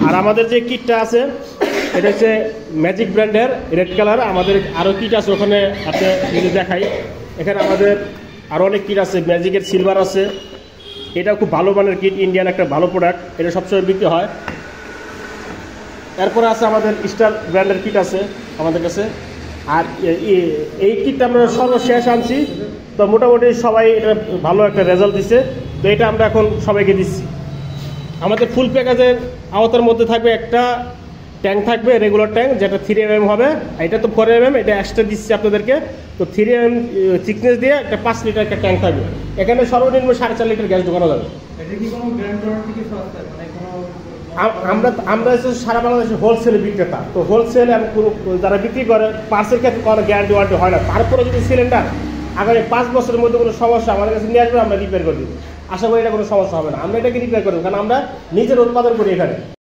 আর আমাদের যে কিটটা আছে এটা হচ্ছে ম্যাজিক ব্র্যান্ডের রেড কালার। আমাদের আরও কিট আছে ওখানে আপনি যদি দেখাই, এখানে আমাদের আরও অনেক কিট আছে। ম্যাজিকের সিলভার আছে, এটা খুব ভালো মানের কিট, ইন্ডিয়ান একটা ভালো প্রোডাক্ট, এটা সবসময় বিক্রি হয়। এরপরে আছে আমাদের স্টার ব্র্যান্ডের কিট আছে আমাদের কাছে। আর এই কিটটা আমরা সর্বশেষ আনছি, তো মোটামুটি সবাই এটা ভালো একটা রেজাল্ট দিচ্ছে, তো এটা আমরা এখন সবাইকে দিচ্ছি। আমাদের ফুল প্যাকেজের আওতার মধ্যে থাকবে একটা ট্যাঙ্ক থাকবে, রেগুলার ট্যাঙ্ক, যেটা 3mm হবে। এটা তো 4mm, এটা এক্সট্রা দিচ্ছি আপনাদেরকে। তো 3mm থিকনেস দিয়ে একটা 5 লিটার একটা ট্যাঙ্ক থাকবে। এখানে সর্বনিম্ন 4.5 লিটার গ্যাস ঢোকানো যাবে। আমরা সারা বাংলাদেশে হোলসেল বিক্রেতা, তো হোলসেল এবং যারা বিক্রি করে পার্সেল ক্ষেত্রে কোনো গ্যারান্টি ওয়ারেন্টি হয় না। তারপরে যদি সিলিন্ডার আগামী 5 বছরের মধ্যে কোনো সমস্যা আমাদের কাছে নিয়ে আসবে, আমরা রিপেয়ার করে দিই। আশা করি এটা কোনো সমস্যা হবে না, আমরা এটাকে রিপেয়ার করবো, কারণ আমরা নিজের উৎপাদন করি এখানে।